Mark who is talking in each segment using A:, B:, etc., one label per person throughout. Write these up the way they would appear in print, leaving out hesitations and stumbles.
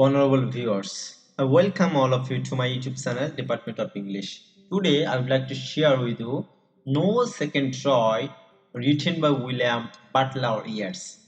A: Honorable viewers, I welcome all of you to my YouTube channel, Department of English. Today, I would like to share with you No Second Troy, written by William Butler Yeats.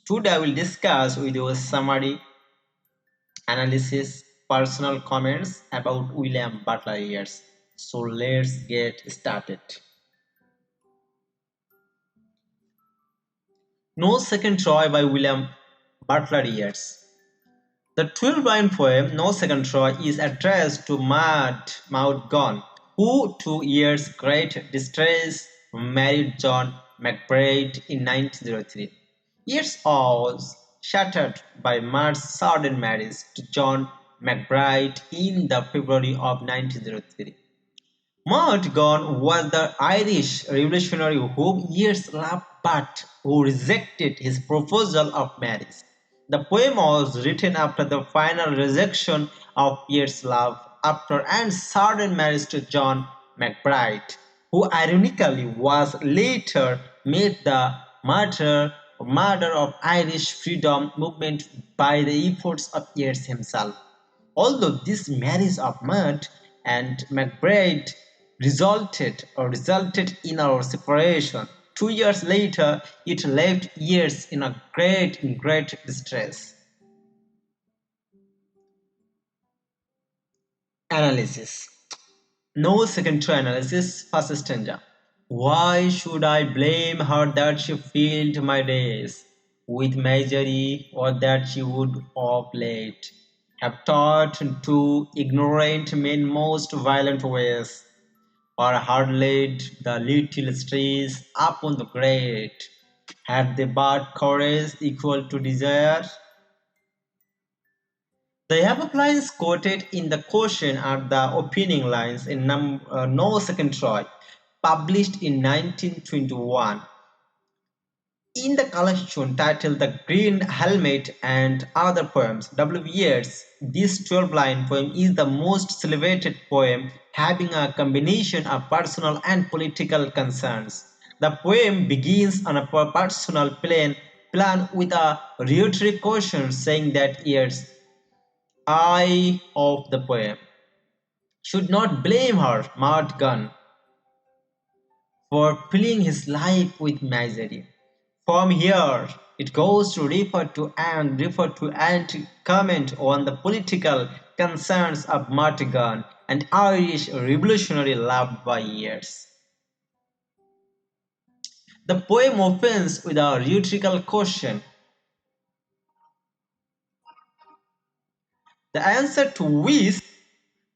A: Today, I will discuss with you a summary, analysis, personal comments about William Butler Yeats. So, let's get started. No Second Troy by William Butler Yeats. The 12-line poem No Second Troy is addressed to Maud Gonne, who, 2 years great distress, married John McBride in 1903. Yeats was shattered by Maud's sudden marriage to John McBride in the February of 1903. Maud Gonne was the Irish revolutionary whom Yeats loved but who rejected his proposal of marriage. The poem was written after the final rejection of Yeats' love after and sudden marriage to John McBride, who ironically was later made the martyr of Irish freedom movement by the efforts of Yeats himself. Although this marriage of Maud and McBride resulted in our separation, 2 years later it left Yeats in great distress. Analysis. No second to analysis. First stanza. Why should I blame her that she filled my days with misery, or that she would of late have taught to ignorant men most violent ways, or had laid the little stress upon the great? Had they but courage equal to desire? The above lines quoted in the question are the opening lines in No Second Troy, published in 1921. In the collection titled The Green Helmet and Other Poems, W. Yeats, this 12-line poem is the most celebrated poem, having a combination of personal and political concerns. The poem begins on a personal plan with a rhetoric question saying that Yeats, I of the poem, should not blame her, Maud Gonne, for filling his life with misery. From here, it goes to refer to and comment on the political concerns of Maud Gonne, an Irish revolutionary loved by Yeats. The poem opens with a rhetorical question. The answer to which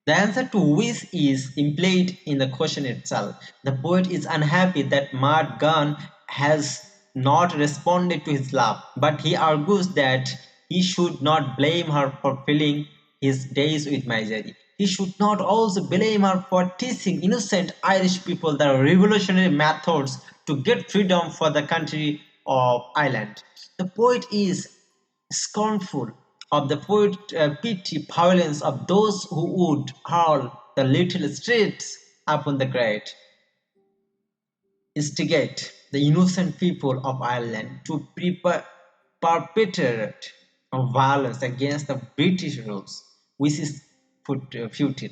A: The answer to which is implied in the question itself. The poet is unhappy that Maud Gonne has not responded to his love, but he argues that he should not blame her for filling his days with misery. He should not also blame her for teaching innocent Irish people the revolutionary methods to get freedom for the country of Ireland. The poet is scornful of the petty violence of those who would hurl the little streets upon the great, instigate the innocent people of Ireland to perpetrate violence against the British rules, which is futile.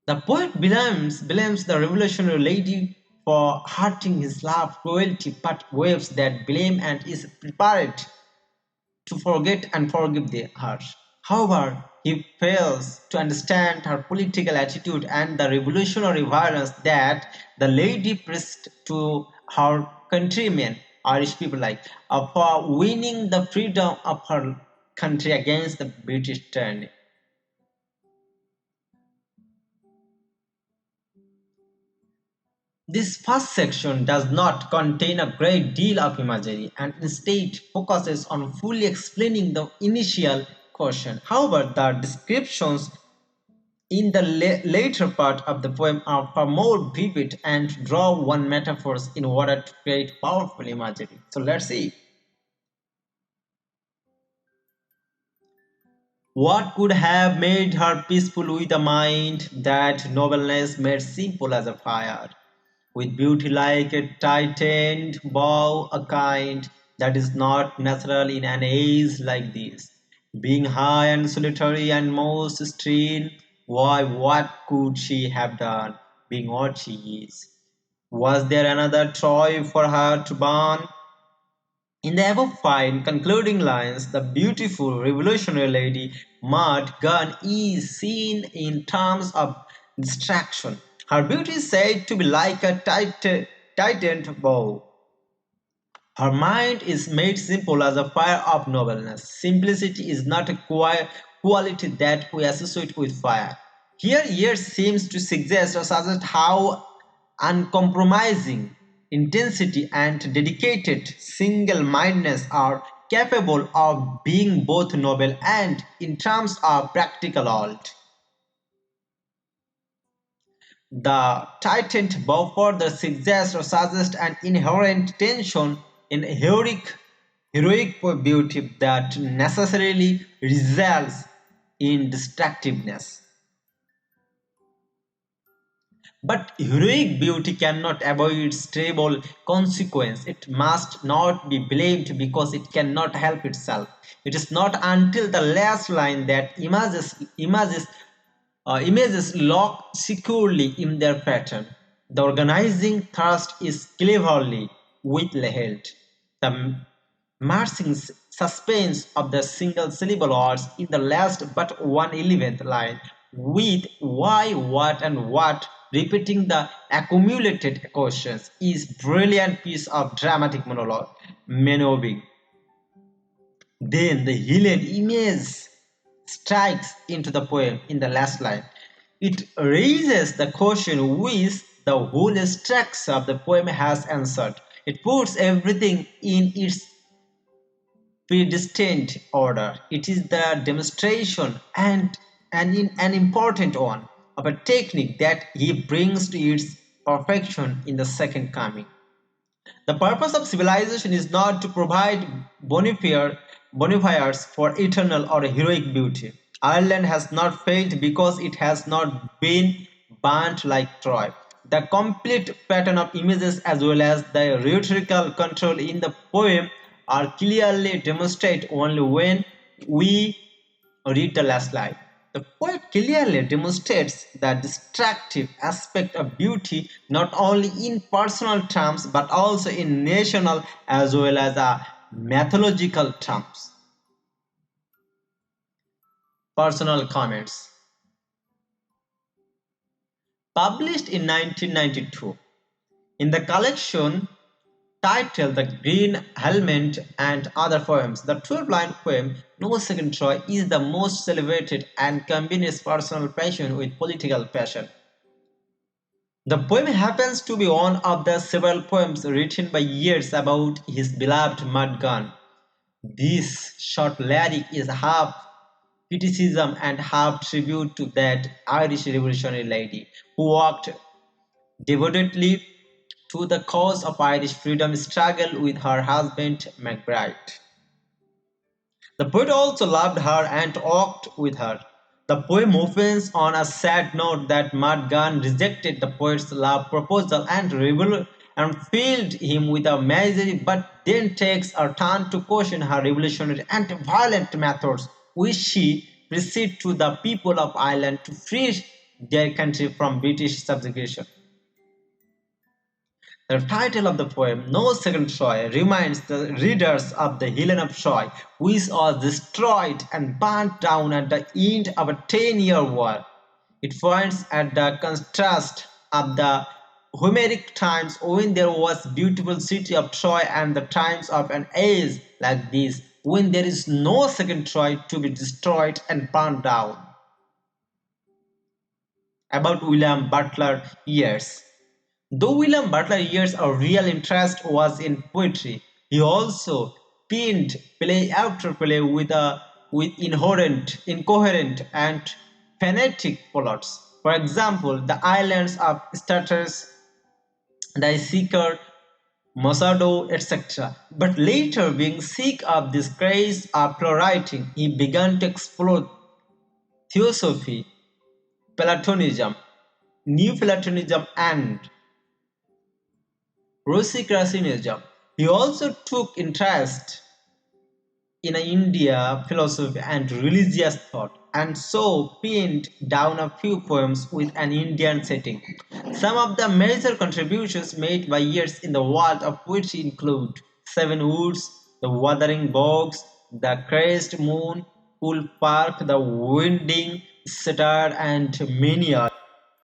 A: The poet blames the revolutionary lady for hurting his love cruelty, but waves that blame and is prepared to forget and forgive her. However, he fails to understand her political attitude and the revolutionary violence that the lady pressed to her countrymen, Irish people for winning the freedom of her country against the British tyranny. This first section does not contain a great deal of imagery and instead focuses on fully explaining the initial question. However, the descriptions in the later part of the poem are far more vivid and draw one metaphors in order to create powerful imagery. So let's see. What could have made her peaceful with a mind that nobleness made simple as a fire? With beauty like a tightened bow, a kind that is not natural in an age like this. Being high and solitary and most serene, why, what could she have done, being what she is? Was there another Troy for her to burn? In the above fine concluding lines, the beautiful revolutionary lady Maud Gunn is seen in terms of distraction. Her beauty is said to be like a tightened bow. Her mind is made simple as a fire of nobleness. Simplicity is not a quality that we associate with fire. Here, years seems to suggest or suggest how uncompromising intensity and dedicated single-mindedness are capable of being both noble and, in terms of practical art. The tightened bow further suggests or suggests an inherent tension in heroic beauty that necessarily results in destructiveness. But heroic beauty cannot avoid terrible consequence. It must not be blamed because it cannot help itself. It is not until the last line that images lock securely in their pattern. The organizing thrust is cleverly withheld. The marching suspense of the single syllable words in the last but 1/11th line, with why, what, and what repeating the accumulated questions, is brilliant piece of dramatic monologue maneuvering. Then the healing image strikes into the poem in the last line. It raises the question which the whole structure of the poem has answered. It puts everything in its predestined order. It is the demonstration and in an important one of a technique that he brings to its perfection in the second coming. The purpose of civilization is not to provide bonifiers for eternal or heroic beauty. Ireland has not failed because it has not been burnt like Troy. The complete pattern of images as well as the rhetorical control in the poem are clearly demonstrated only when we read the last line. The poet clearly demonstrates the destructive aspect of beauty not only in personal terms but also in national as well as mythological terms. Personal comments. Published in 1992 in the collection titled The Green Helmet and Other Poems, the 12-line poem No Second Troy is the most celebrated and combines personal passion with political passion. The poem happens to be one of the several poems written by Yeats about his beloved mud gun. This short lyric is half criticism and half tribute to that Irish revolutionary lady who worked devotedly to the cause of Irish freedom struggle with her husband McBride. The poet also loved her and walked with her. The poem opens on a sad note that Mad Gun rejected the poet's love proposal and filled him with a misery, but then takes a turn to question her revolutionary and violent methods, which she proceeds to the people of Ireland to free their country from British subjugation. The title of the poem, No Second Troy, reminds the readers of the Helen of Troy, which was destroyed and burnt down at the end of a 10-year war. It points at the contrast of the Homeric times when there was beautiful city of Troy and the times of an age like this when there is no second Troy to be destroyed and burned down. About William Butler Yeats. Though William Butler Yeats' real interest was in poetry, he also penned play after play with incoherent and phonetic plots. For example, The Islands of Status, The Seeker, Mosado, etc. But later, being sick of this craze of writing, he began to explore theosophy, Platonism, New Platonism, and Rosicrucianism. He also took interest in India philosophy and religious thought, and so pinned down a few poems with an Indian setting. Some of the major contributions made by Yeats in the world of poetry include Seven Woods, The Wuthering Bogs, The Crescent Moon, Cool Park, The Winding Sitar, and many others.